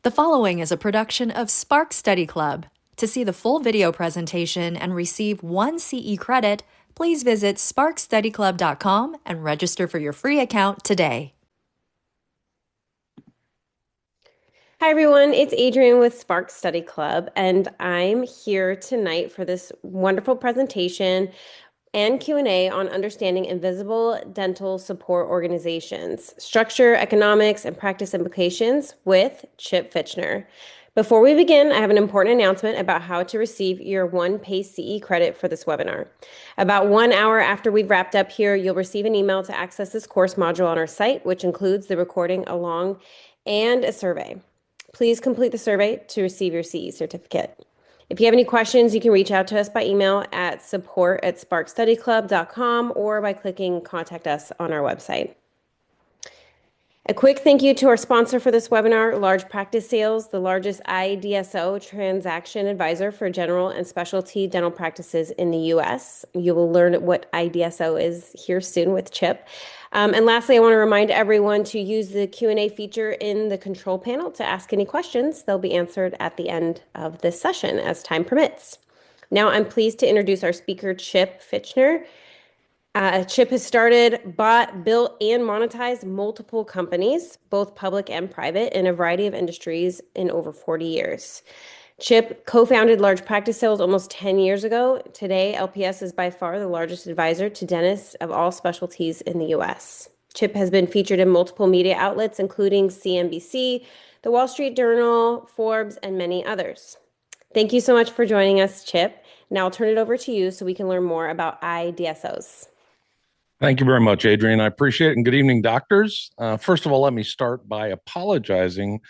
The following is a production of Spark Study Club. To see the full video presentation and receive 1 CE credit, please visit sparkstudyclub.com and register for your free account today. Hi everyone, it's Adrienne with Spark Study Club, and I'm here tonight for this wonderful presentation and Q&A on understanding invisible dental support organizations, structure, economics, and practice implications with Chip Fitchner. Before we begin, I have an important announcement about how to receive your 1 PACE CE credit for this webinar. About 1 hour after we've wrapped up here, you'll receive an email to access this course module on our site, which includes the recording along and a survey. Please complete the survey to receive your CE certificate. If you have any questions, you can reach out to us by email at support@sparkstudyclub.com or by clicking Contact Us on our website. A quick thank you to our sponsor for this webinar, Large Practice Sales, the largest IDSO transaction advisor for general and specialty dental practices in the U.S. You will learn what IDSO is here soon with Chip. And lastly, I want to remind everyone to use the Q&A feature in the control panel to ask any questions. They'll be answered at the end of this session as time permits. Now I'm pleased to introduce our speaker, Chip Fitchner. Chip has started, bought, built, and monetized multiple companies, both public and private, in a variety of industries in over 40 years. Chip co-founded Large Practice Sales almost 10 years ago. Today, LPS is by far the largest advisor to dentists of all specialties in the U.S. Chip has been featured in multiple media outlets, including CNBC, The Wall Street Journal, Forbes, and many others. Thank you so much for joining us, Chip. Now I'll turn it over to you so we can learn more about IDSOs. Thank you very much, Adrienne. I appreciate it. And good evening, doctors. First of all, let me start by apologizing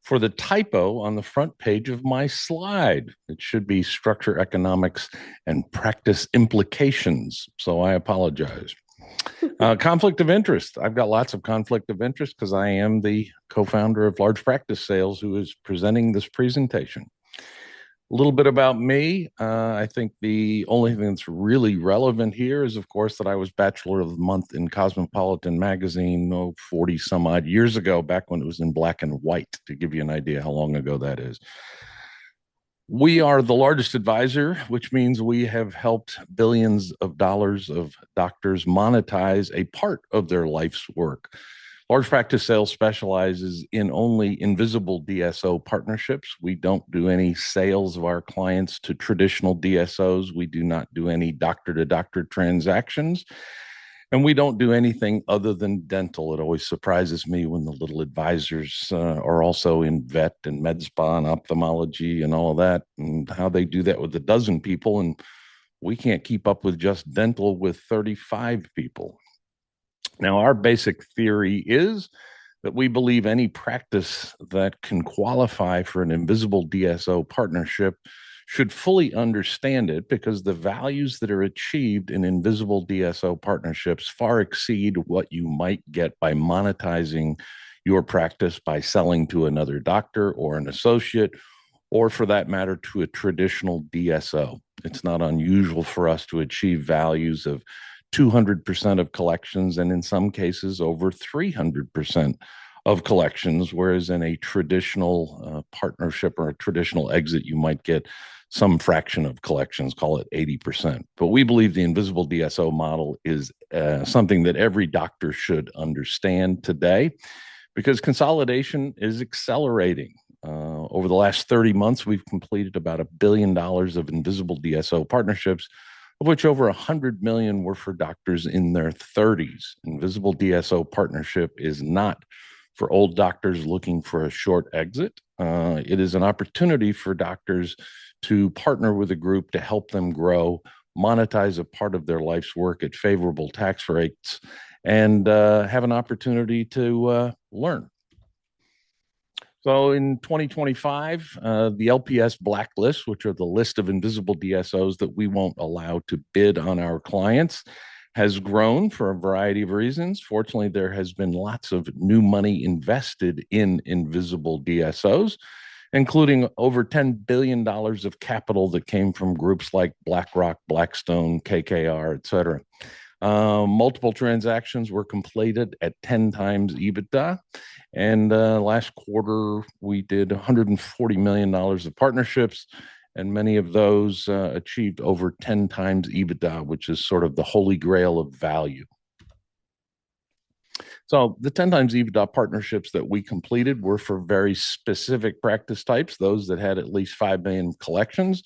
for the typo on the front page of my slide. It should be structure, economics, and practice implications. So I apologize. Conflict of interest. I've got lots of conflict of interest because I am the co-founder of Large Practice Sales who is presenting this presentation. A little bit about me. I think the only thing that's really relevant here is, of course, that I was Bachelor of the Month in Cosmopolitan magazine 40 some odd years ago, back when it was in black and white, to give you an idea how long ago that is. We are the largest advisor, which means we have helped billions of dollars of doctors monetize a part of their life's work. Large Practice Sales specializes in only invisible DSO partnerships. We don't do any sales of our clients to traditional DSOs. We do not do any doctor-to-doctor transactions. And we don't do anything other than dental. It always surprises me when the little advisors are also in vet and med spa and ophthalmology and all of that, and how they do that with a dozen people. And we can't keep up with just dental with 35 people. Now, our basic theory is that we believe any practice that can qualify for an invisible DSO partnership should fully understand it, because the values that are achieved in invisible DSO partnerships far exceed what you might get by monetizing your practice by selling to another doctor or an associate, or for that matter, to a traditional DSO. It's not unusual for us to achieve values of 200% of collections, and in some cases over 300% of collections, whereas in a traditional partnership or a traditional exit, you might get some fraction of collections, call it 80%. But we believe the invisible DSO model is something that every doctor should understand today, because consolidation is accelerating. Over the last 30 months, we've completed about $1 billion of invisible DSO partnerships, of which over 100 million were for doctors in their 30s. Invisible DSO partnership is not for old doctors looking for a short exit. It is an opportunity for doctors to partner with a group to help them grow, monetize a part of their life's work at favorable tax rates, and have an opportunity to learn. So in 2025, the LPS blacklist, which are the list of invisible DSOs that we won't allow to bid on our clients, has grown for a variety of reasons. Fortunately, there has been lots of new money invested in invisible DSOs, including over $10 billion of capital that came from groups like BlackRock, Blackstone, KKR, et cetera. Multiple transactions were completed at 10 times EBITDA. And last quarter, we did $140 million of partnerships, and many of those achieved over 10 times EBITDA, which is sort of the holy grail of value. So the 10 times EBITDA partnerships that we completed were for very specific practice types, those that had at least 5 million collections.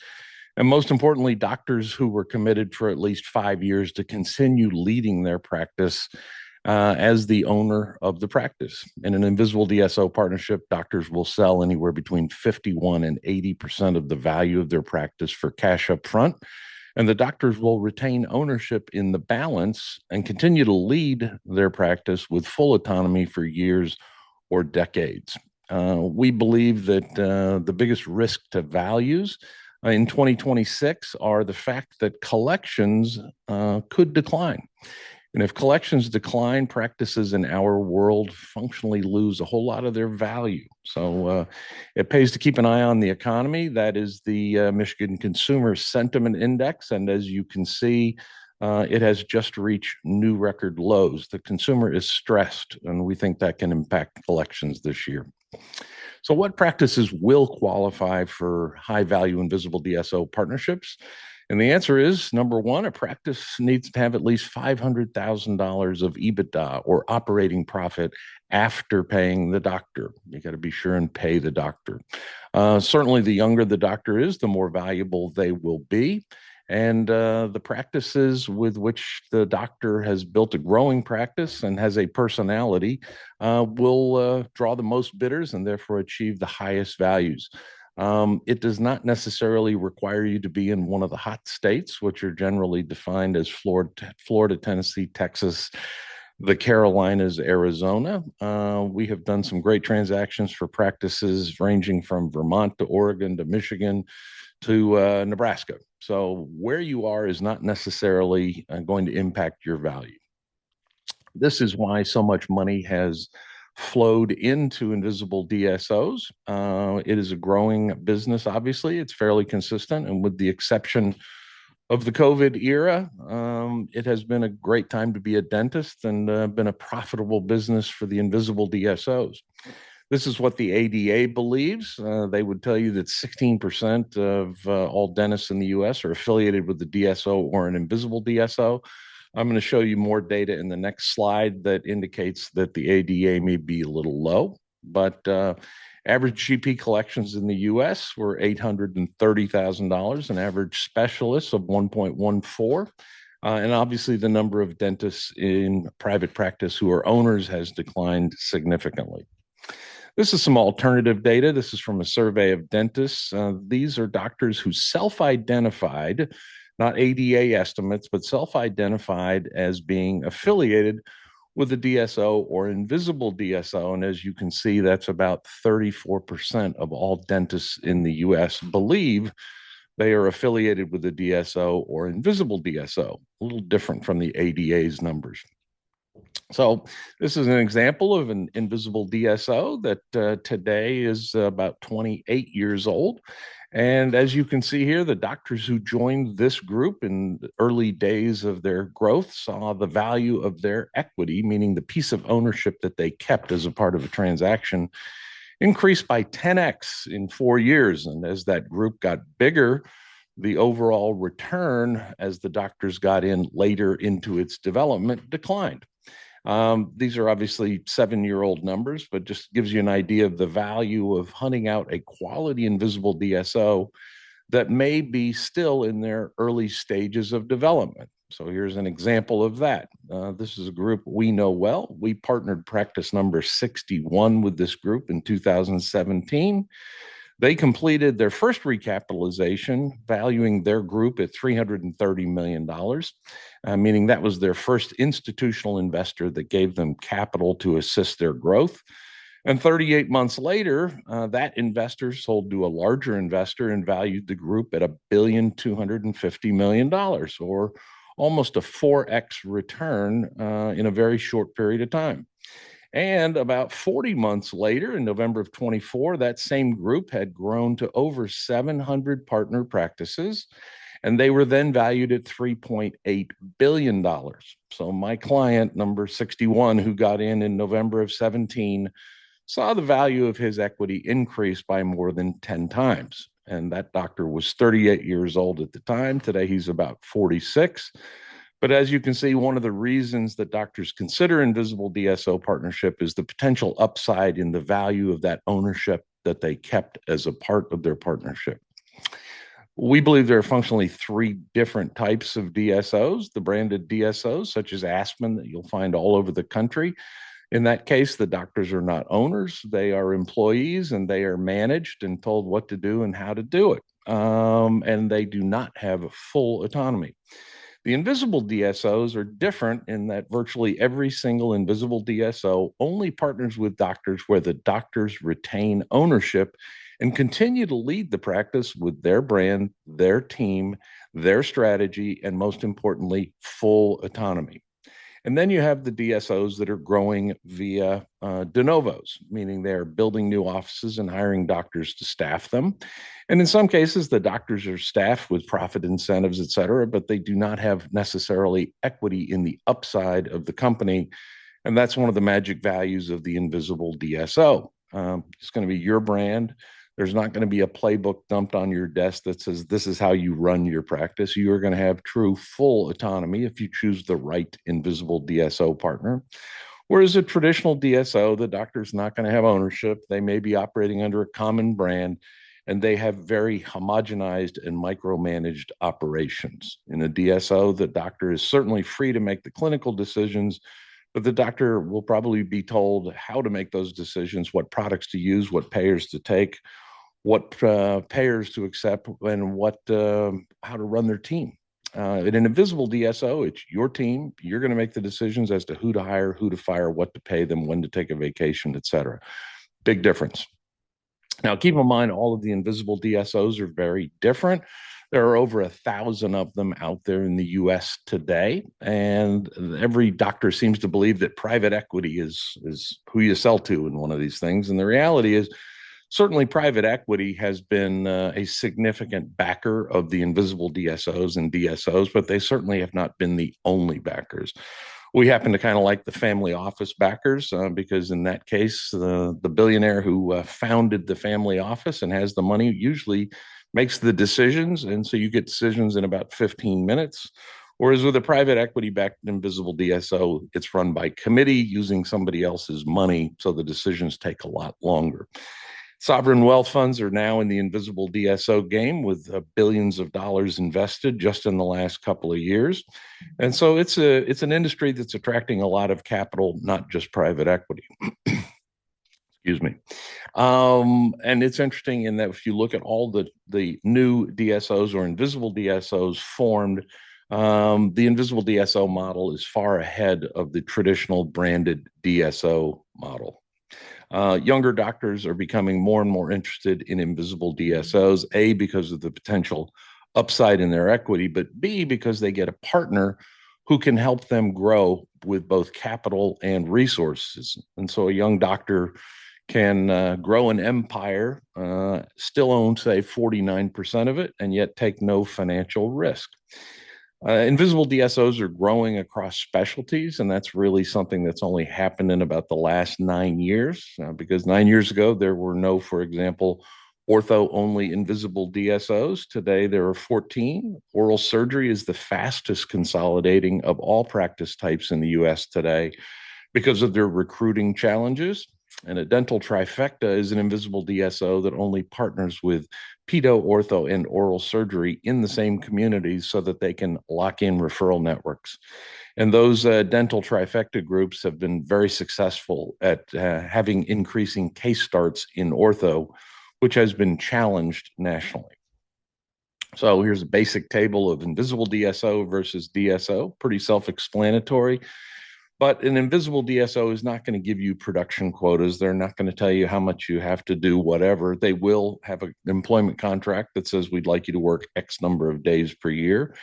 And most importantly, doctors who were committed for at least 5 years to continue leading their practice as the owner of the practice. In an invisible DSO partnership, doctors will sell anywhere between 51 and 80% of the value of their practice for cash up front. And the doctors will retain ownership in the balance and continue to lead their practice with full autonomy for years or decades. We believe that the biggest risk to values in 2026 are the fact that collections could decline. And if collections decline, practices in our world functionally lose a whole lot of their value. So it pays to keep an eye on the economy. That is the Michigan Consumer Sentiment Index. And as you can see, it has just reached new record lows. The consumer is stressed, and we think that can impact collections this year. So what practices will qualify for high-value invisible DSO partnerships? And the answer is, number one, a practice needs to have at least $500,000 of EBITDA or operating profit after paying the doctor. You got to be sure and pay the doctor. Certainly, the younger the doctor is, the more valuable they will be. And the practices with which the doctor has built a growing practice and has a personality will draw the most bidders and therefore achieve the highest values. It does not necessarily require you to be in one of the hot states, which are generally defined as Florida, Tennessee, Texas, the Carolinas, Arizona. We have done some great transactions for practices ranging from Vermont to Oregon to Michigan to Nebraska. So where you are is not necessarily going to impact your value. This is why so much money has flowed into invisible DSOs. It is a growing business, obviously. It's fairly consistent. And with the exception of the COVID era, it has been a great time to be a dentist and been a profitable business for the invisible DSOs. This is what the ADA believes. They would tell you that 16% of all dentists in the US are affiliated with the DSO or an invisible DSO. I'm going to show you more data in the next slide that indicates that the ADA may be a little low, but average GP collections in the US were $830,000, an average specialists of 1.14. And obviously the number of dentists in private practice who are owners has declined significantly. This is some alternative data. This is from a survey of dentists. These are doctors who self-identified, not ADA estimates, but self-identified as being affiliated with a DSO or invisible DSO. And as you can see, that's about 34% of all dentists in the US believe they are affiliated with a DSO or invisible DSO, a little different from the ADA's numbers. So this is an example of an invisible DSO that today is about 28 years old. And as you can see here, the doctors who joined this group in the early days of their growth saw the value of their equity, meaning the piece of ownership that they kept as a part of a transaction, increased by 10x in 4 years. And as that group got bigger, the overall return as the doctors got in later into its development declined. These are obviously 7-year-old numbers, but just gives you an idea of the value of hunting out a quality invisible DSO that may be still in their early stages of development. So here's an example of that. This is a group we know well. We partnered practice number 61 with this group in 2017. They completed their first recapitalization, valuing their group at $330 million, meaning that was their first institutional investor that gave them capital to assist their growth. And 38 months later, that investor sold to a larger investor and valued the group at $1.25 billion, or almost a 4x return in a very short period of time. And about 40 months later, in November of 24, that same group had grown to over 700 partner practices And they were then valued at $3.8 billion. So my client, number 61, who got in November of 17, saw the value of his equity increase by more than 10 times. And that doctor was 38 years old at the time. Today, he's about 46. But as you can see, one of the reasons that doctors consider invisible DSO partnership is the potential upside in the value of that ownership that they kept as a part of their partnership. We believe there are functionally three different types of DSOs: the branded DSOs, such as Aspen, that you'll find all over the country. In that case, the doctors are not owners, they are employees, and they are managed and told what to do and how to do it. And they do not have full autonomy. The invisible DSOs are different in that virtually every single invisible DSO only partners with doctors where the doctors retain ownership and continue to lead the practice with their brand, their team, their strategy, and most importantly, full autonomy. And then you have the DSOs that are growing via de novos, meaning they're building new offices and hiring doctors to staff them. And in some cases, the doctors are staffed with profit incentives, et cetera, but they do not have necessarily equity in the upside of the company. And that's one of the magic values of the invisible DSO. It's going to be your brand. There's not going to be a playbook dumped on your desk that says this is how you run your practice. You are going to have true full autonomy if you choose the right invisible DSO partner. Whereas a traditional DSO, the doctor's not going to have ownership. They may be operating under a common brand, and they have very homogenized and micromanaged operations. In a DSO, the doctor is certainly free to make the clinical decisions, but the doctor will probably be told how to make those decisions, what products to use, what payers to take, what payers to accept, and how to run their team. In an invisible DSO, it's your team. You're going to make the decisions as to who to hire, who to fire, what to pay them, when to take a vacation, et cetera. Big difference. Now, keep in mind, all of the invisible DSOs are very different. There are over 1,000 of them out there in the US today. And every doctor seems to believe that private equity is who you sell to in one of these things. And the reality is, certainly private equity has been a significant backer of the invisible DSOs and DSOs, but they certainly have not been the only backers. We happen to kind of like the family office backers because in that case, the billionaire who founded the family office and has the money usually makes the decisions. And so you get decisions in about 15 minutes. Whereas with a private equity-backed invisible DSO, it's run by committee using somebody else's money, so the decisions take a lot longer. Sovereign wealth funds are now in the invisible DSO game with billions of dollars invested just in the last couple of years. And so it's an industry that's attracting a lot of capital, not just private equity. Excuse me. And it's interesting in that if you look at all the new DSOs or invisible DSOs formed, the invisible DSO model is far ahead of the traditional branded DSO model. Younger doctors are becoming more and more interested in invisible DSOs, A, because of the potential upside in their equity, but B, because they get a partner who can help them grow with both capital and resources. And so a young doctor can grow an empire, still own, say, 49% of it, and yet take no financial risk. Invisible DSOs are growing across specialties, and that's really something that's only happened in about the last 9 years, because 9 years ago, there were no, for example, ortho-only invisible DSOs. Today, there are 14. Oral surgery is the fastest consolidating of all practice types in the US today because of their recruiting challenges. And a dental trifecta is an invisible DSO that only partners with pedo, ortho, and oral surgery in the same communities so that they can lock in referral networks. And those dental trifecta groups have been very successful at having increasing case starts in ortho, which has been challenged nationally. So here's a basic table of invisible DSO versus DSO, pretty self-explanatory. But an invisible DSO is not going to give you production quotas. They're not going to tell you how much you have to do, whatever. They will have an employment contract that says we'd like you to work X number of days per year.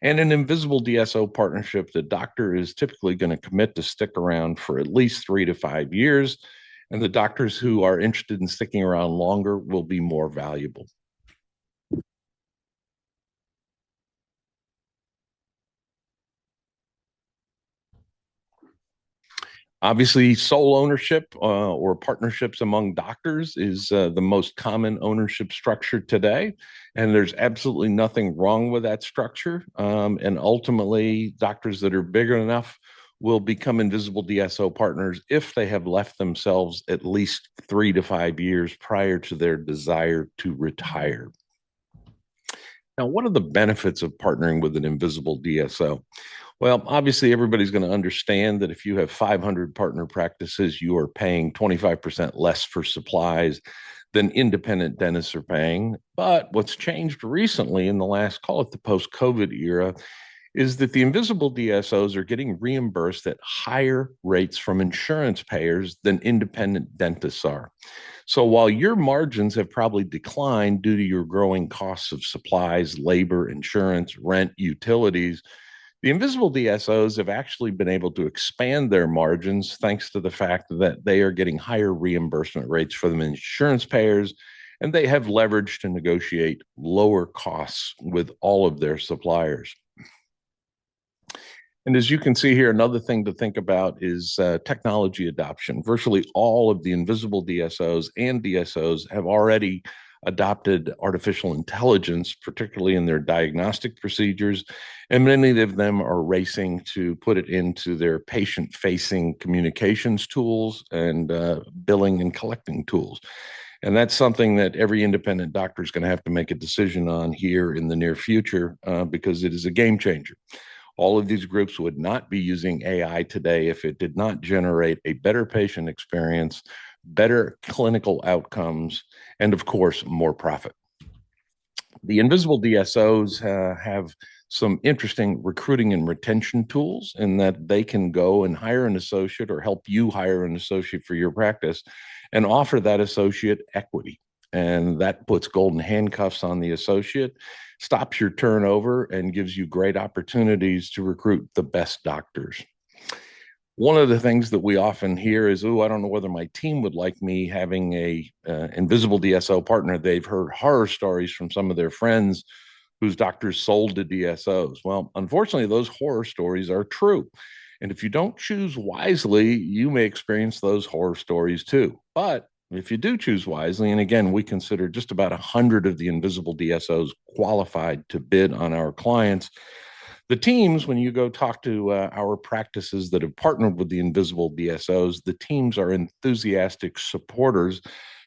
And an invisible DSO partnership, the doctor is typically going to commit to stick around for at least 3 to 5 years. And the doctors who are interested in sticking around longer will be more valuable. Obviously, sole ownership or partnerships among doctors is the most common ownership structure today. And there's absolutely nothing wrong with that structure. And ultimately, doctors that are big enough will become invisible DSO partners if they have left themselves at least 3 to 5 years prior to their desire to retire. Now, what are the benefits of partnering with an invisible DSO? Well, obviously, everybody's going to understand that if you have 500 partner practices, you are paying 25% less for supplies than independent dentists are paying. But what's changed recently in the last, call it the post-COVID era, is that the invisible DSOs are getting reimbursed at higher rates from insurance payers than independent dentists are. So while your margins have probably declined due to your growing costs of supplies, labor, insurance, rent, utilities, the invisible DSOs have actually been able to expand their margins thanks to the fact that they are getting higher reimbursement rates from the insurance payers, and they have leverage to negotiate lower costs with all of their suppliers. And as you can see here, another thing to think about is technology adoption. Virtually all of the invisible DSOs and DSOs have already adopted artificial intelligence, particularly in their diagnostic procedures, and many of them are racing to put it into their patient-facing communications tools and billing and collecting tools. And that's something that every independent doctor is going to have to make a decision on here in the near future because it is a game changer. All of these groups would not be using AI today if it did not generate a better patient experience, better clinical outcomes, and of course, more profit. The invisible DSOs have some interesting recruiting and retention tools in that they can go and hire an associate or help you hire an associate for your practice and offer that associate equity. And that puts golden handcuffs on the associate, stops your turnover, and gives you great opportunities to recruit the best doctors. One of the things that we often hear is, oh, I don't know whether my team would like me having a invisible DSO partner. They've heard horror stories from some of their friends whose doctors sold to DSOs. Well, unfortunately, those horror stories are true. And if you don't choose wisely, you may experience those horror stories too. But if you do choose wisely, and again, we consider just about 100 of the invisible DSOs qualified to bid on our clients, the teams, when you go talk to our practices that have partnered with the invisible DSOs, the teams are enthusiastic supporters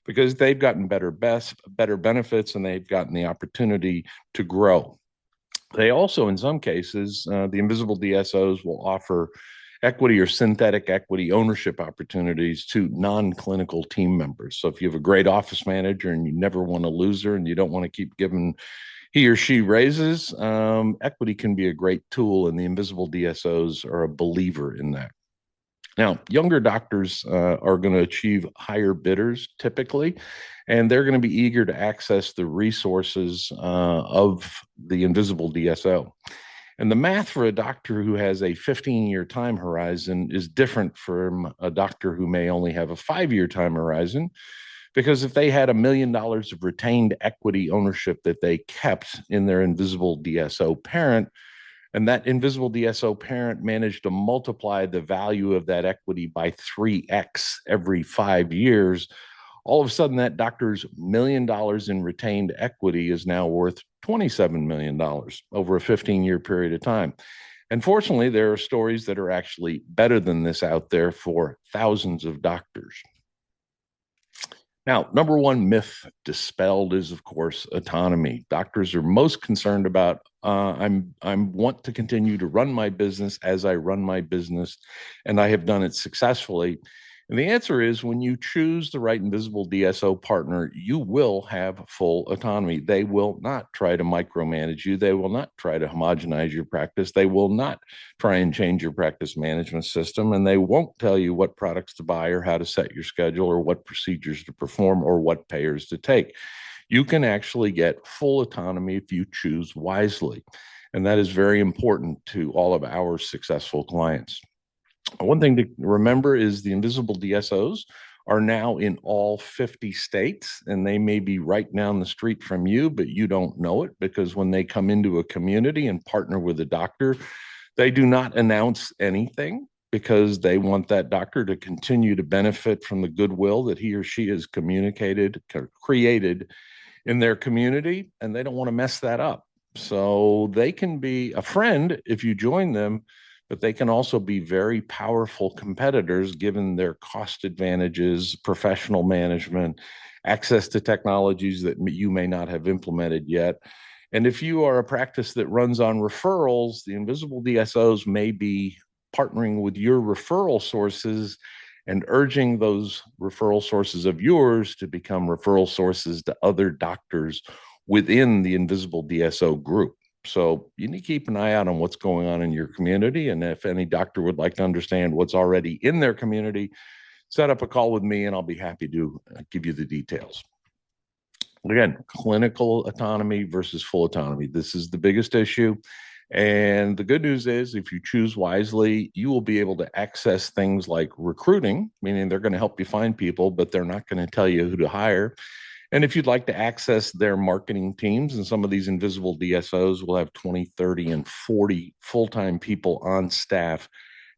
because they've gotten better benefits and they've gotten the opportunity to grow. They also, in some cases, the invisible DSOs will offer equity or synthetic equity ownership opportunities to non-clinical team members. So if you have a great office manager and you never want to lose her and you don't want to keep giving he or she raises, equity can be a great tool, and the invisible DSOs are a believer in that. Now, younger doctors are going to achieve higher bidders typically, and they're going to be eager to access the resources of the invisible DSO. And the math for a doctor who has a 15-year time horizon is different from a doctor who may only have a 5-year time horizon. Because if they had $1 million of retained equity ownership that they kept in their invisible DSO parent, and that invisible DSO parent managed to multiply the value of that equity by 3x every 5 years, all of a sudden that doctor's $1 million in retained equity is now worth $27 million over a 15-year period of time. And fortunately, there are stories that are actually better than this out there for thousands of doctors. Now, number one myth dispelled is, of course, autonomy. Doctors are most concerned about, I want to continue to run my business as I run my business, and I have done it successfully. And the answer is when you choose the right invisible DSO partner, you will have full autonomy. They will not try to micromanage you. They will not try to homogenize your practice. They will not try and change your practice management system. And they won't tell you what products to buy or how to set your schedule or what procedures to perform or what payers to take. You can actually get full autonomy if you choose wisely. And that is very important to all of our successful clients. One thing to remember is the invisible DSOs are now in all 50 states, and they may be right down the street from you, but you don't know it because when they come into a community and partner with a doctor, they do not announce anything. because they want that doctor to continue to benefit from the goodwill that he or she has created in their community, and they don't want to mess that up. So they can be a friend if you join them, but they can also be very powerful competitors given their cost advantages, professional management, access to technologies that you may not have implemented yet. And if you are a practice that runs on referrals, the invisible DSOs may be partnering with your referral sources and urging those referral sources of yours to become referral sources to other doctors within the invisible DSO group. So you need to keep an eye out on what's going on in your community. And if any doctor would like to understand what's already in their community, set up a call with me and I'll be happy to give you the details. Again, clinical autonomy versus full autonomy. This is the biggest issue. And the good news is, if you choose wisely, you will be able to access things like recruiting, meaning they're going to help you find people, but they're not going to tell you who to hire. And if you'd like to access their marketing teams, and some of these invisible DSOs will have 20, 30, and 40 full-time people on staff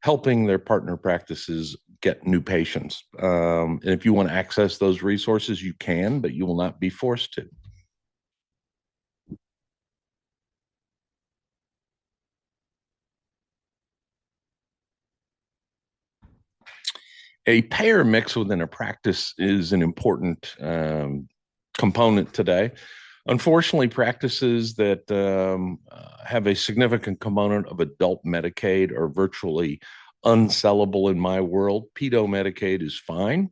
helping their partner practices get new patients. And if you want to access those resources, you can, but you will not be forced to. A payer mix within a practice is an important component today. Unfortunately, practices that have a significant component of adult Medicaid are virtually unsellable in my world. Pedo Medicaid is fine.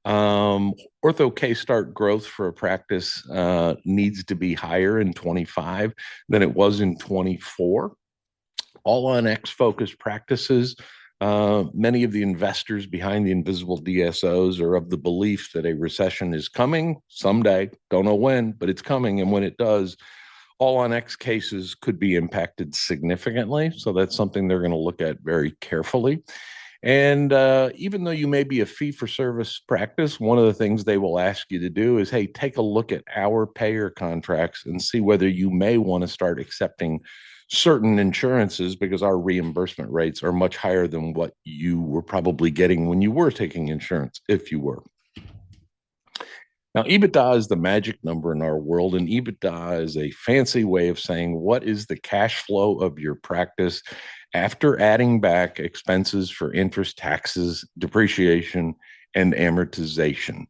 Ortho K-start growth for a practice needs to be higher in 25 than it was in 24. All on X focused practices. Many of the investors behind the invisible DSOs are of the belief that a recession is coming someday. Don't know when, but it's coming. And when it does, all on X cases could be impacted significantly. So that's something they're going to look at very carefully. And even though you may be a fee-for-service practice, one of the things they will ask you to do is, hey, take a look at our payer contracts and see whether you may want to start accepting certain insurances, because our reimbursement rates are much higher than what you were probably getting when you were taking insurance, if you were. Now, EBITDA is the magic number in our world, and EBITDA is a fancy way of saying what is the cash flow of your practice after adding back expenses for interest, taxes, depreciation, and amortization.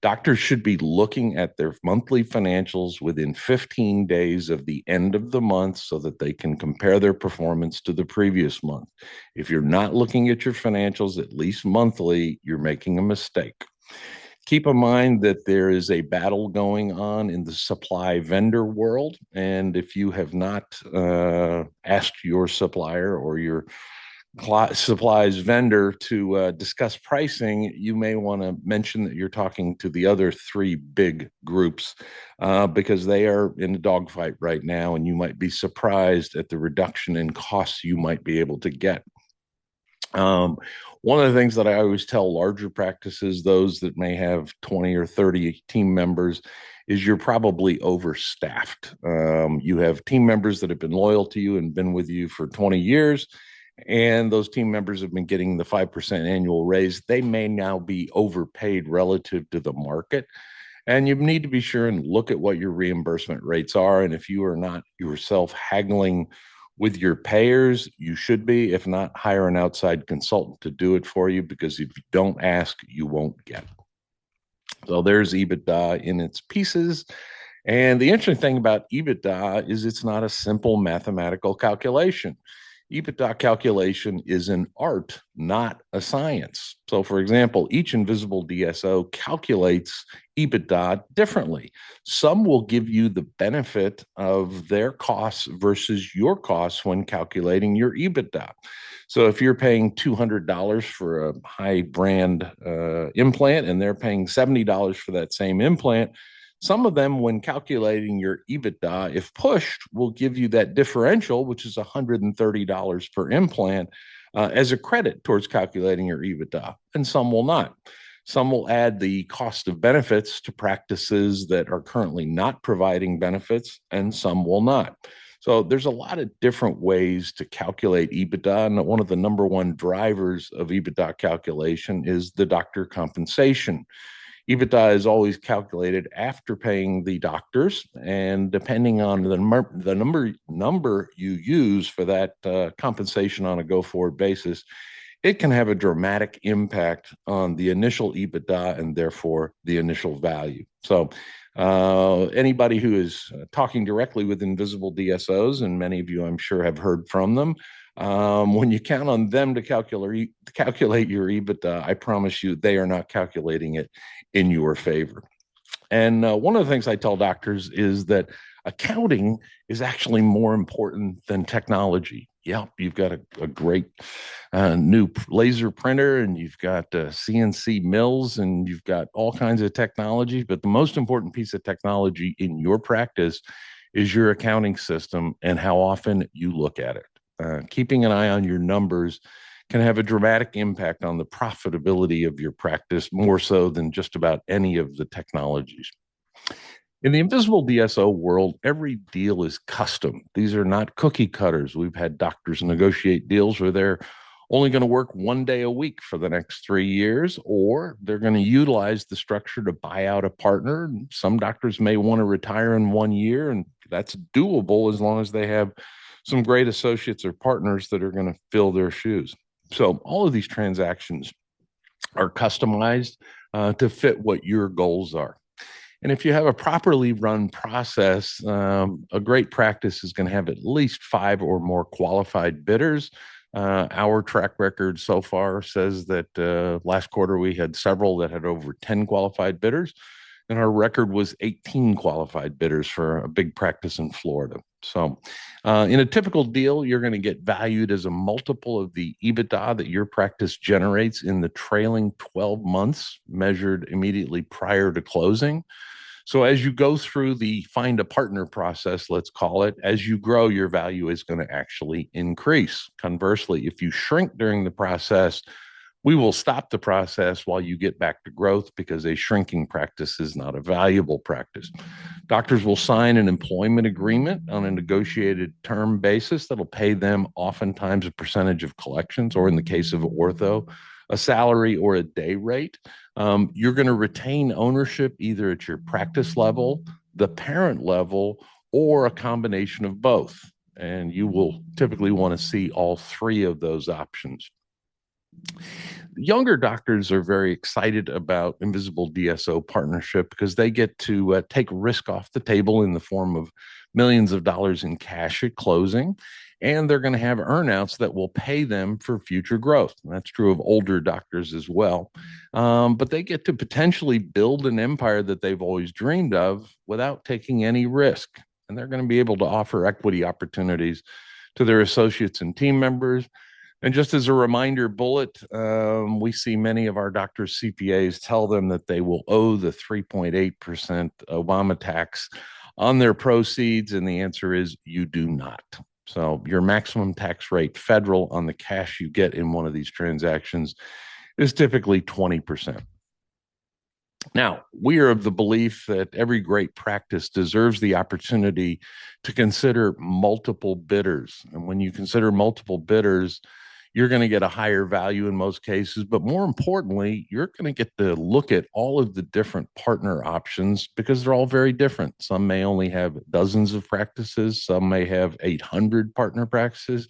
Doctors should be looking at their monthly financials within 15 days of the end of the month so that they can compare their performance to the previous month. If you're not looking at your financials at least monthly, you're making a mistake. Keep in mind that there is a battle going on in the supply vendor world. And if you have not asked your supplier or your supplies vendor to discuss pricing, you may want to mention that you're talking to the other three big groups because they are in a dogfight right now, and you might be surprised at the reduction in costs you might be able to get. One of the things that I always tell larger practices, those that may have 20 or 30 team members, is you're probably overstaffed. You have team members that have been loyal to you and been with you for 20 years, and those team members have been getting the 5% annual raise. They may now be overpaid relative to the market. And you need to be sure and look at what your reimbursement rates are. And if you are not yourself haggling with your payers, you should be. If not, hire an outside consultant to do it for you, because if you don't ask, you won't get. So there's EBITDA in its pieces. And the interesting thing about EBITDA is it's not a simple mathematical calculation. EBITDA calculation is an art, not a science. So, for example, each invisible DSO calculates EBITDA differently. Some will give you the benefit of their costs versus your costs when calculating your EBITDA. So if you're paying $200 for a high brand implant and they're paying $70 for that same implant, some of them, when calculating your EBITDA, if pushed, will give you that differential, which is $130 per implant, as a credit towards calculating your EBITDA, and some will not. Some will add the cost of benefits to practices that are currently not providing benefits, and some will not. So there's a lot of different ways to calculate EBITDA, and one of the number one drivers of EBITDA calculation is the doctor compensation. EBITDA is always calculated after paying the doctors, and depending on the number you use for that compensation on a go-forward basis, it can have a dramatic impact on the initial EBITDA and therefore the initial value. So anybody who is talking directly with invisible DSOs, and many of you I'm sure have heard from them, when you count on them to calculate your EBITDA, I promise you they are not calculating it in your favor. And one of the things I tell doctors is that accounting is actually more important than technology. Yeah, you've got a great new laser printer, and you've got CNC mills, and you've got all kinds of technology. But the most important piece of technology in your practice is your accounting system and how often you look at it. Keeping an eye on your numbers can have a dramatic impact on the profitability of your practice, more so than just about any of the technologies. In the invisible DSO world, every deal is custom. These are not cookie cutters. We've had doctors negotiate deals where they're only going to work 1 day a week for the next 3 years, or they're going to utilize the structure to buy out a partner. Some doctors may want to retire in 1 year, and that's doable as long as they have some great associates or partners that are going to fill their shoes. So all of these transactions are customized to fit what your goals are. And if you have a properly run process, a great practice is going to have at least 5 or more qualified bidders. Our track record so far says that last quarter we had several that had over 10 qualified bidders, and our record was 18 qualified bidders for a big practice in Florida. So in a typical deal, you're going to get valued as a multiple of the EBITDA that your practice generates in the trailing 12 months, measured immediately prior to closing. So as you go through the find a partner process, let's call it, as you grow, your value is going to actually increase. Conversely, if you shrink during the process, we will stop the process while you get back to growth, because a shrinking practice is not a valuable practice. Doctors will sign an employment agreement on a negotiated term basis that'll pay them oftentimes a percentage of collections, or in the case of ortho, a salary or a day rate. You're going to retain ownership either at your practice level, the parent level, or a combination of both. And you will typically want to see all 3 of those options. Younger doctors are very excited about invisible DSO partnership because they get to take risk off the table in the form of millions of dollars in cash at closing, and they're going to have earnouts that will pay them for future growth. And that's true of older doctors as well. But they get to potentially build an empire that they've always dreamed of without taking any risk. And they're going to be able to offer equity opportunities to their associates and team members. And just as a reminder bullet, we see many of our doctors' CPAs tell them that they will owe the 3.8% Obama tax on their proceeds, and the answer is you do not. So your maximum tax rate federal on the cash you get in one of these transactions is typically 20%. Now, we are of the belief that every great practice deserves the opportunity to consider multiple bidders. And when you consider multiple bidders, you're going to get a higher value in most cases, but more importantly, you're going to get to look at all of the different partner options because they're all very different. Some may only have dozens of practices, some may have 800 partner practices,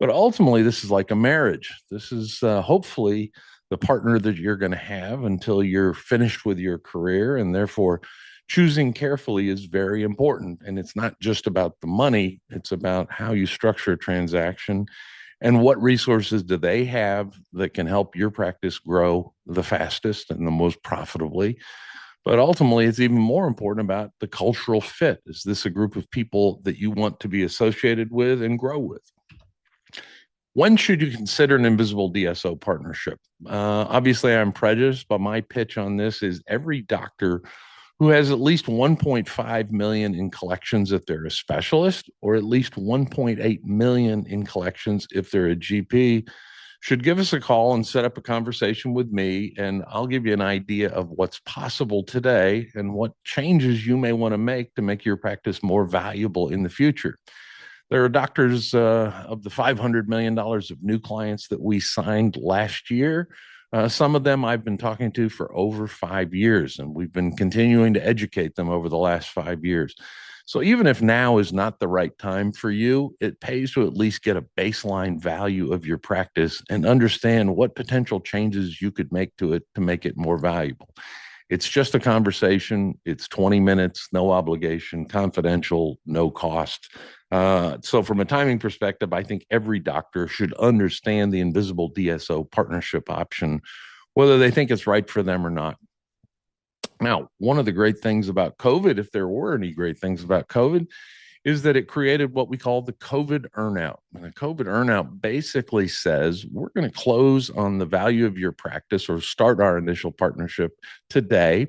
but ultimately this is like a marriage. This is hopefully the partner that you're going to have until you're finished with your career, and therefore choosing carefully is very important. And it's not just about the money, it's about how you structure a transaction and what resources do they have that can help your practice grow the fastest and the most profitably. But ultimately, it's even more important about the cultural fit. Is this a group of people that you want to be associated with and grow with? When should you consider an invisible DSO partnership? Obviously, I'm prejudiced, but my pitch on this is every doctor who has at least 1.5 million in collections if they're a specialist, or at least 1.8 million in collections if they're a GP, should give us a call and set up a conversation with me, and I'll give you an idea of what's possible today and what changes you may want to make your practice more valuable in the future. There are doctors of the $500 million of new clients that we signed last year. Some of them I've been talking to for over 5 years, and we've been continuing to educate them over the last 5 years. So even if now is not the right time for you, it pays to at least get a baseline value of your practice and understand what potential changes you could make to it to make it more valuable. It's just a conversation. It's 20 minutes, no obligation, confidential, no cost. So from a timing perspective, I think every doctor should understand the invisible DSO partnership option, whether they think it's right for them or not. Now, one of the great things about COVID, if there were any great things about COVID, is that it created what we call the COVID earnout. And the COVID earnout basically says we're going to close on the value of your practice or start our initial partnership today.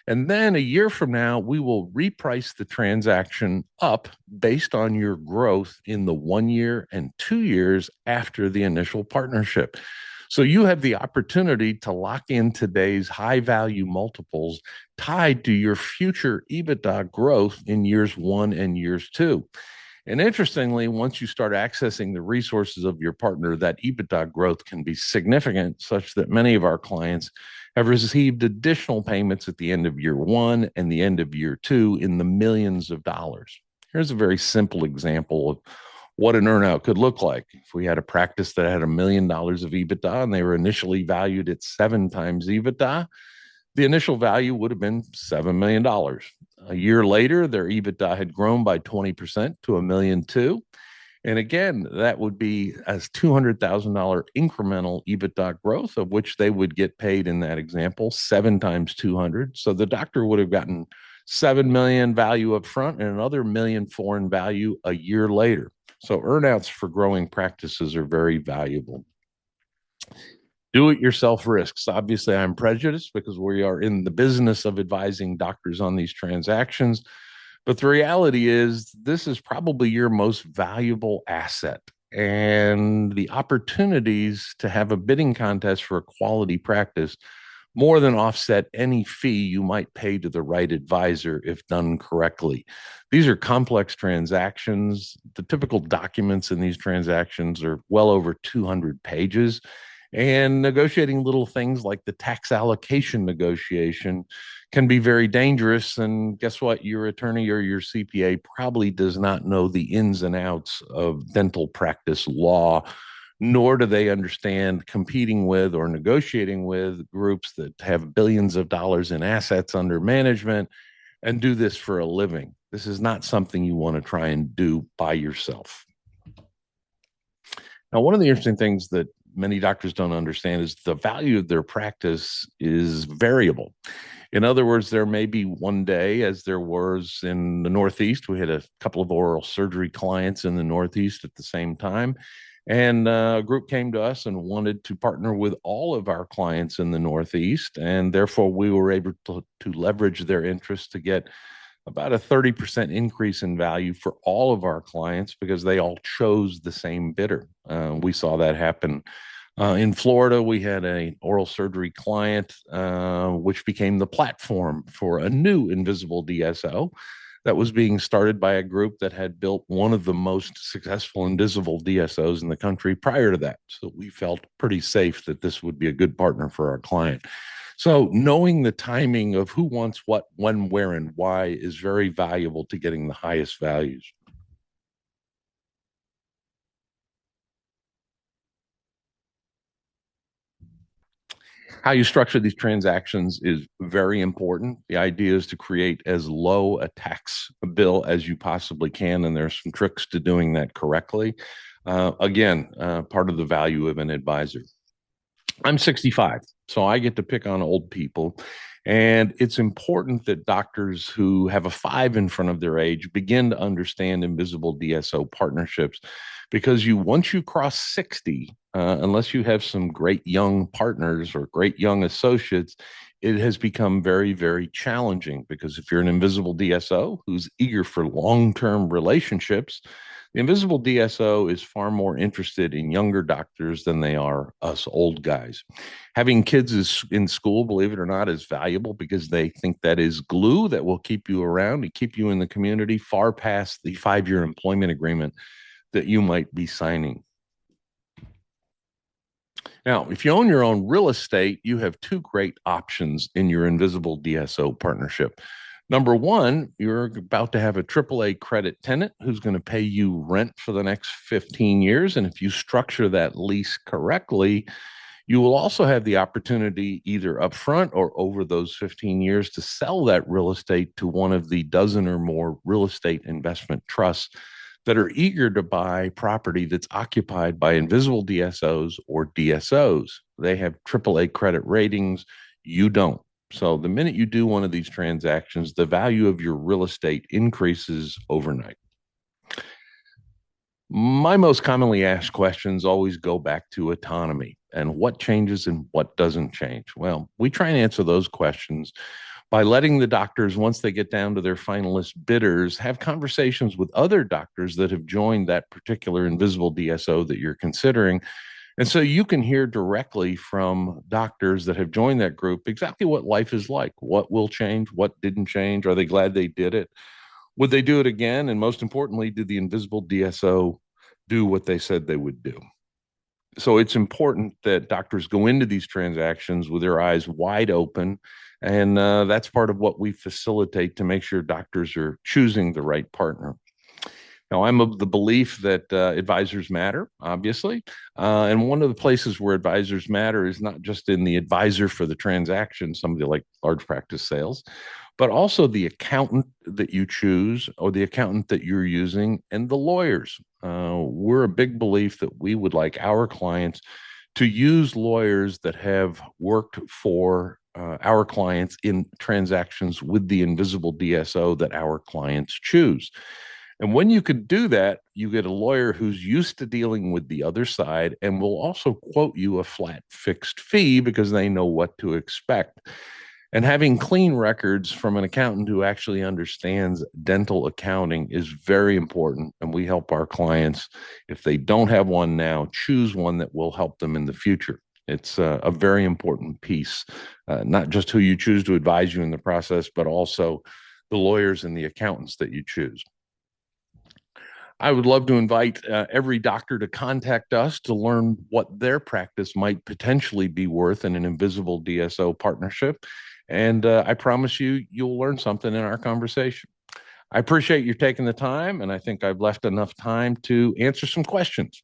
And then a year from now, we will reprice the transaction up based on your growth in the 1 year and 2 years after the initial partnership. So you have the opportunity to lock in today's high value multiples tied to your future EBITDA growth in years 1 and years 2. And interestingly, once you start accessing the resources of your partner, that EBITDA growth can be significant, such that many of our clients have received additional payments at the end of year 1 and the end of year 2 in the millions of dollars. Here's a very simple example of what an earnout could look like. If we had a practice that had $1 million of EBITDA and they were initially valued at 7 times EBITDA, the initial value would have been $7 million. A year later, their EBITDA had grown by 20% to $1.2 million. And again, that would be as $200,000 incremental EBITDA growth, of which they would get paid in that example 7 times 200. So the doctor would have gotten $7 million value up front and another $1.4 million in value a year later. So earnouts for growing practices are very valuable. Do-it-yourself risks. Obviously, I'm prejudiced because we are in the business of advising doctors on these transactions. But the reality is this is probably your most valuable asset. And the opportunities to have a bidding contest for a quality practice more than offset any fee you might pay to the right advisor if done correctly. These are complex transactions. The typical documents in these transactions are well over 200 pages. And negotiating little things like the tax allocation negotiation can be very dangerous. And guess what? Your attorney or your CPA probably does not know the ins and outs of dental practice law, nor do they understand competing with or negotiating with groups that have billions of dollars in assets under management and do this for a living. This is not something you want to try and do by yourself. Now, one of the interesting things that many doctors don't understand is the value of their practice is variable. In other words, there may be one day, as there was in the Northeast, we had a couple of oral surgery clients in the Northeast at the same time. And a group came to us and wanted to partner with all of our clients in the Northeast. And therefore, we were able to leverage their interest to get about a 30% increase in value for all of our clients because they all chose the same bidder. We saw that happen. In Florida, we had an oral surgery client, which became the platform for a new invisible DSO that was being started by a group that had built one of the most successful invisible DSOs in the country prior to that. So we felt pretty safe that this would be a good partner for our client. So knowing the timing of who wants what, when, where, and why is very valuable to getting the highest values. How you structure these transactions is very important. The idea is to create as low a tax bill as you possibly can, and there's some tricks to doing that correctly. Again, part of the value of an advisor. I'm 65, so I get to pick on old people. And it's important that doctors who have a 5 in front of their age begin to understand invisible DSO partnerships, because once you cross 60, unless you have some great young partners or great young associates, it has become very, very challenging, because if you're an invisible DSO who's eager for long-term relationships, The invisible DSO is far more interested in younger doctors than they are us old guys. Having kids is in school, believe it or not, is valuable because they think that is glue that will keep you around and keep you in the community far past the 5-year employment agreement that you might be signing. Now, if you own your own real estate, you have two great options in your invisible DSO partnership. Number one, you're about to have a AAA credit tenant who's going to pay you rent for the next 15 years. And if you structure that lease correctly, you will also have the opportunity either upfront or over those 15 years to sell that real estate to one of the dozen or more real estate investment trusts that are eager to buy property that's occupied by invisible DSOs or DSOs. They have AAA credit ratings. You don't. So the minute you do one of these transactions, the value of your real estate increases overnight. My most commonly asked questions always go back to autonomy and what changes and what doesn't change. Well, we try and answer those questions by letting the doctors, once they get down to their finalist bidders, have conversations with other doctors that have joined that particular invisible DSO that you're considering. And so you can hear directly from doctors that have joined that group exactly what life is like, what will change, what didn't change, are they glad they did it? Would they do it again? And most importantly, did the invisible DSO do what they said they would do? So it's important that doctors go into these transactions with their eyes wide open. And that's part of what we facilitate to make sure doctors are choosing the right partner. Now, I'm of the belief that advisors matter, obviously. And one of the places where advisors matter is not just in the advisor for the transaction, somebody like large practice sales, but also the accountant that you choose or the accountant that you're using and the lawyers. We're a big belief that we would like our clients to use lawyers that have worked for our clients in transactions with the invisible DSO that our clients choose. And when you can do that, you get a lawyer who's used to dealing with the other side and will also quote you a flat fixed fee because they know what to expect. And having clean records from an accountant who actually understands dental accounting is very important. And we help our clients, if they don't have one now, choose one that will help them in the future. It's a very important piece, not just who you choose to advise you in the process, but also the lawyers and the accountants that you choose. I would love to invite every doctor to contact us to learn what their practice might potentially be worth in an invisible DSO partnership. And I promise you, you'll learn something in our conversation. I appreciate you taking the time, and I think I've left enough time to answer some questions.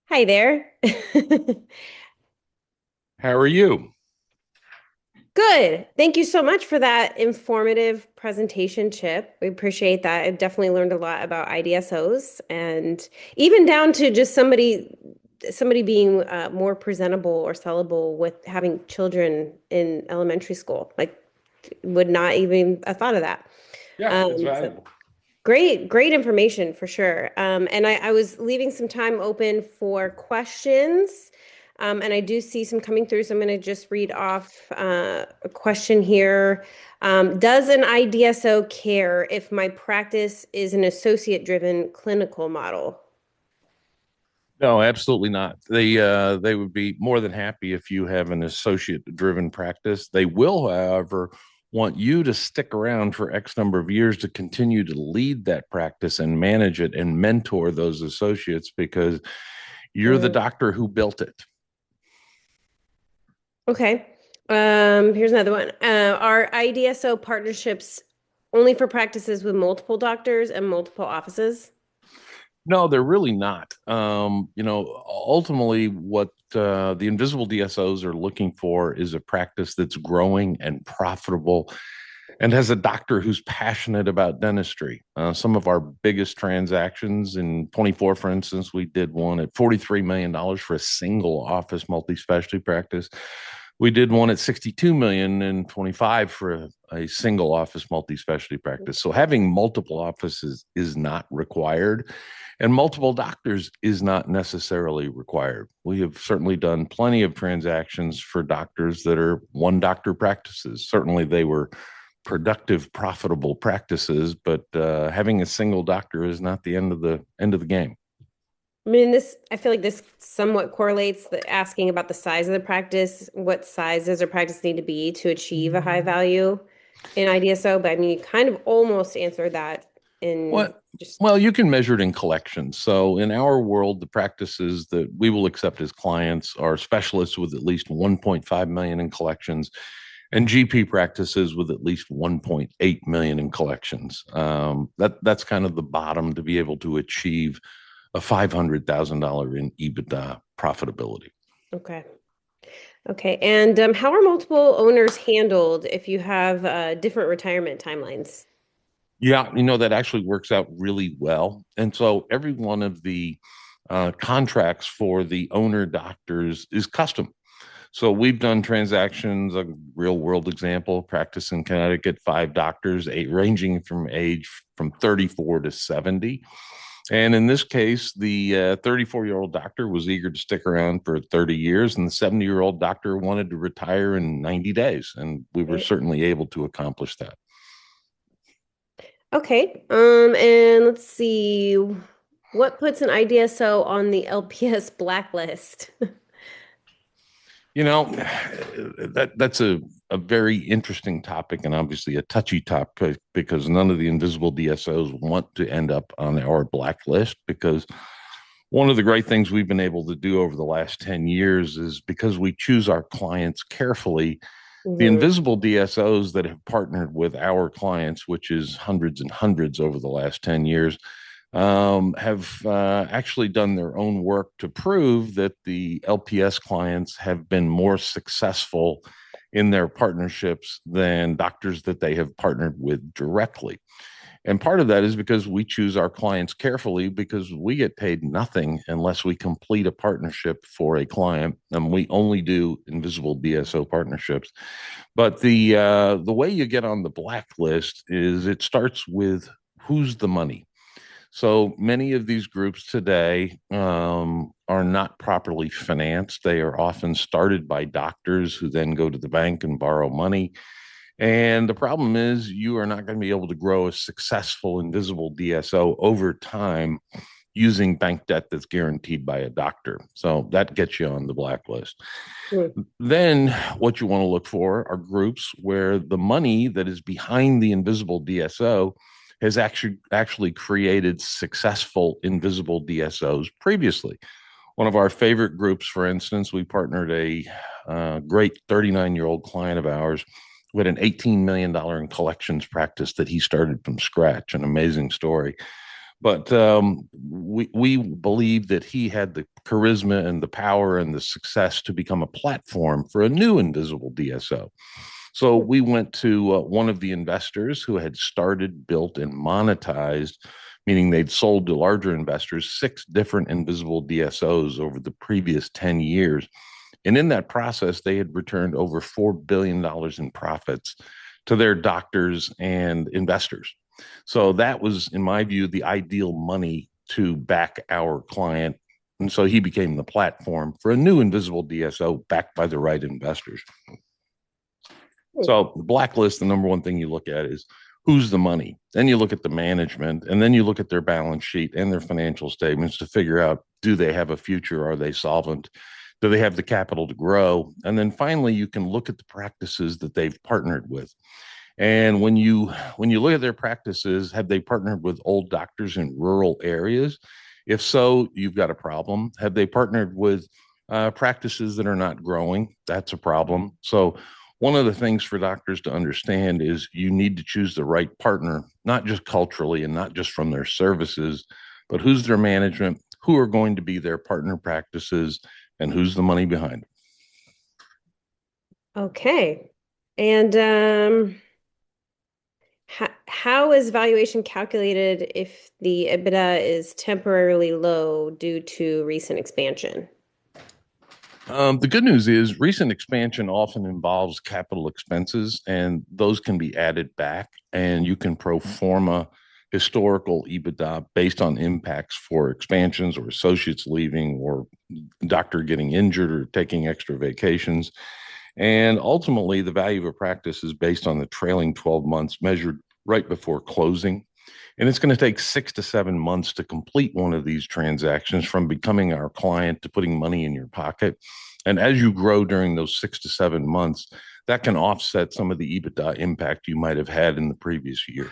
Hi there. How are you? Good. Thank you so much for that informative presentation, Chip. We appreciate that. I definitely learned a lot about IDSOs and even down to just somebody being more presentable or sellable with having children in elementary school. Like, would not even have thought of that. Yeah, it's So valuable. great information for sure. And I was leaving some time open for questions. And I do see some coming through, so I'm going to just read off a question here. Does an IDSO care if my practice is an associate-driven clinical model? No, absolutely not. They would be more than happy if you have an associate driven practice. They will, however, want you to stick around for X number of years to continue to lead that practice and manage it and mentor those associates because you're the Mm, doctor who built it. okay. Here's another one. Are IDSO partnerships only for practices with multiple doctors and multiple offices? No, they're really not. Ultimately, what the invisible DSOs are looking for is a practice that's growing and profitable and has a doctor who's passionate about dentistry. Some of our biggest transactions in 24, for instance, we did one at $43 million for a single office multi-specialty practice. We did one at 62 million and 25 for a single office multi-specialty practice. So having multiple offices is not required, and multiple doctors is not necessarily required. We have certainly done plenty of transactions for doctors that are one doctor practices. Certainly they were productive, profitable practices, but having a single doctor is not the end of the game. I mean, I feel like this somewhat correlates the asking about the size of the practice. What size does a practice need to be to achieve a high value in IDSO? But I mean, you kind of almost answered that in What? just, Well, you can measure it in collections. So in our world, the practices that we will accept as clients are specialists with at least 1.5 million in collections and GP practices with at least 1.8 million in collections. That's kind of the bottom to be able to achieve a $500,000 in EBITDA profitability. okay. Okay. And how are multiple owners handled if you have different retirement timelines? Yeah, that actually works out really well. And so every one of the contracts for the owner doctors is custom. So we've done transactions, a real world example, practice in Connecticut, 5 doctors, ranging from age from 34 to 70. And in this case, the 34-year-old doctor was eager to stick around for 30 years, and the 70-year-old doctor wanted to retire in 90 days. And we were Right. certainly able to accomplish that. Okay. And let's see. What puts an IDSO on the LPS blacklist? You know, that's a very interesting topic and obviously a touchy topic because none of the invisible DSOs want to end up on our blacklist because one of the great things we've been able to do over the last 10 years is because we choose our clients carefully, the Mhm. invisible DSOs that have partnered with our clients, which is hundreds and hundreds over the last 10 years, have actually done their own work to prove that the LPS clients have been more successful in their partnerships than doctors that they have partnered with directly. And part of that is because we choose our clients carefully because we get paid nothing unless we complete a partnership for a client, and we only do invisible DSO partnerships. But the way you get on the blacklist is it starts with who's the money. So many of these groups today are not properly financed. They are often started by doctors who then go to the bank and borrow money. And the problem is, you are not going to be able to grow a successful invisible DSO over time using bank debt that's guaranteed by a doctor. So that gets you on the blacklist. Hmm. Then, what you want to look for are groups where the money that is behind the invisible DSO has actually created successful invisible DSOs previously. One of our favorite groups, for instance, we partnered a great 39-year-old client of ours with an $18 million in collections practice that he started from scratch. An amazing story. But we believe that he had the charisma and the power and the success to become a platform for a new invisible DSO. So we went to one of the investors who had started, built, and monetized, meaning they'd sold to larger investors 6 different invisible DSOs over the previous 10 years. And in that process, they had returned over $4 billion in profits to their doctors and investors. So that was, in my view, the ideal money to back our client. And so he became the platform for a new invisible DSO backed by the right investors. So the blacklist, the number one thing you look at is who's the money. Then you look at the management, and then you look at their balance sheet and their financial statements to figure out Do they have a future? Are they solvent? Do they have the capital to grow? And then finally, you can look at the practices that they've partnered with. And when you look at their practices, have they partnered with old doctors in rural areas? If so, you've got a problem. Have they partnered with practices that are not growing? That's a problem. So one of the things for doctors to understand is you need to choose the right partner, not just culturally and not just from their services, but who's their management, who are going to be their partner practices, and who's the money behind it. Okay. And how is valuation calculated if the EBITDA is temporarily low due to recent expansion? The good news is recent expansion often involves capital expenses, and those can be added back, and you can pro forma historical EBITDA based on impacts for expansions or associates leaving or doctor getting injured or taking extra vacations. And ultimately, the value of a practice is based on the trailing 12 months measured right before closing. And it's going to take 6 to 7 months to complete one of these transactions from becoming our client to putting money in your pocket. And as you grow during those 6 to 7 months, that can offset some of the EBITDA impact you might have had in the previous year.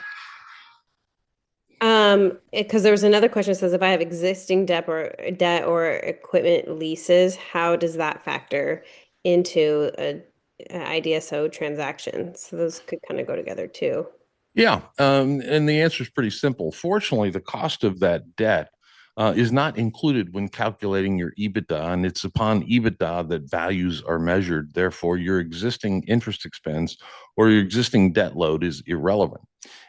Because there was another question that says if I have existing debt or equipment leases, how does that factor into a IDSO transaction? So those could kind of go together too. Yeah, and the answer is pretty simple. Fortunately, the cost of that debt is not included when calculating your EBITDA, and it's upon EBITDA that values are measured. Therefore, your existing interest expense or your existing debt load is irrelevant.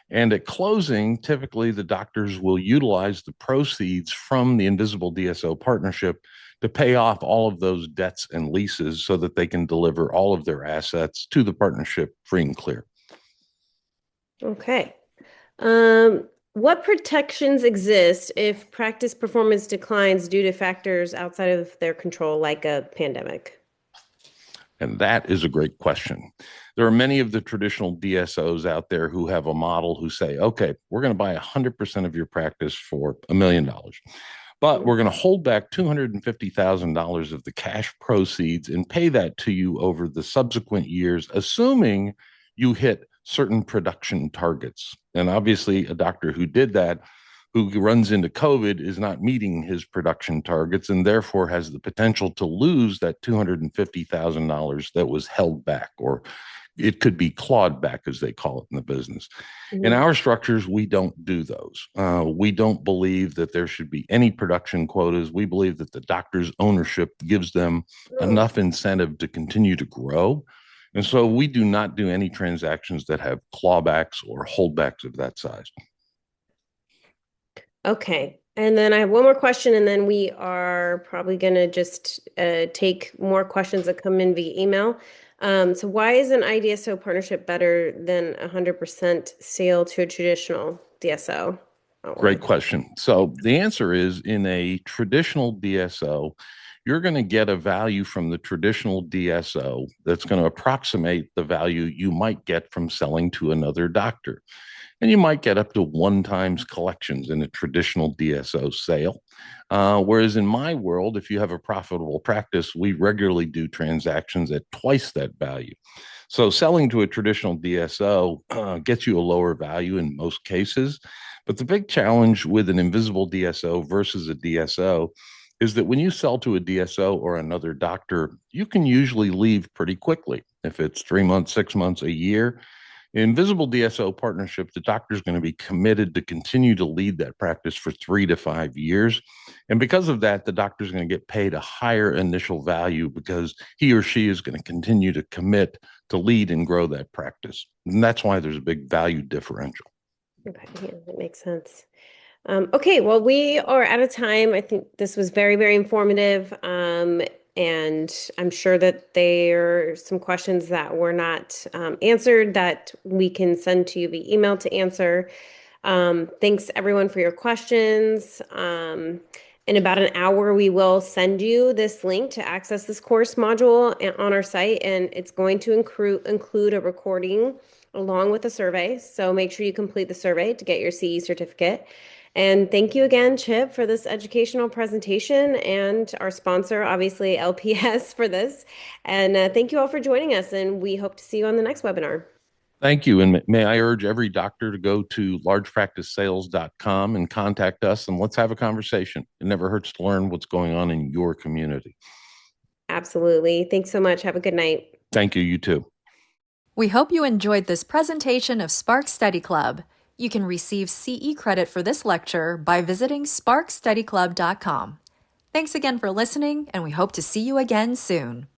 And at closing, typically the doctors will utilize the proceeds from the Invisible DSO partnership to pay off all of those debts and leases so that they can deliver all of their assets to the partnership free and clear. Okay. What protections exist if practice performance declines due to factors outside of their control, like a pandemic? And that is a great question. There are many of the traditional DSOs out there who have a model who say, okay, we're going to buy 100% of your practice for $1 million, but we're going to hold back $250,000 of the cash proceeds and pay that to you over the subsequent years, assuming you hit certain production targets. And obviously, a doctor who did that, who runs into COVID, is not meeting his production targets and therefore has the potential to lose that $250,000 that was held back, or it could be clawed back, as they call it in the business. In our structures, we don't do those. We don't believe that there should be any production quotas. We believe that the doctor's ownership gives them enough incentive to continue to grow. And so we do not do any transactions that have clawbacks or holdbacks of that size. Okay. And then I have one more question, and then we are probably going to just take more questions that come in via email. So why is an IDSO partnership better than 100% sale to a traditional DSO? Great question. So the answer is, in a traditional DSO, you're going to get a value from the traditional DSO that's going to approximate the value you might get from selling to another doctor. And you might get up to 1x collections in a traditional DSO sale. Whereas in my world, if you have a profitable practice, we regularly do transactions at twice that value. So selling to a traditional DSO gets you a lower value in most cases. But the big challenge with an invisible DSO versus a DSO is that when you sell to a DSO or another doctor, you can usually leave pretty quickly. If it's 3 months, 6 months, a year, invisible DSO partnership, the doctor is going to be committed to continue to lead that practice for 3 to 5 years. And because of that, the doctor is going to get paid a higher initial value because he or she is going to continue to commit to lead and grow that practice. And that's why there's a big value differential. Okay, yeah, that makes sense. Okay, well, we are out of time. I think this was very, very informative. And I'm sure that there are some questions that were not answered that we can send to you via email to answer. Thanks everyone for your questions. In about an hour, we will send you this link to access this course module on our site, and it's going to include a recording along with a survey. So make sure you complete the survey to get your CE certificate. And thank you again, Chip, for this educational presentation, and our sponsor, obviously, LPS, for this. And thank you all for joining us, and we hope to see you on the next webinar. Thank you. And may I urge every doctor to go to largepracticesales.com and contact us, and let's have a conversation. It never hurts to learn what's going on in your community. Absolutely. Thanks so much. Have a good night. Thank you. You too. We hope you enjoyed this presentation of Spark Study Club. You can receive CE credit for this lecture by visiting sparkstudyclub.com. Thanks again for listening, and we hope to see you again soon.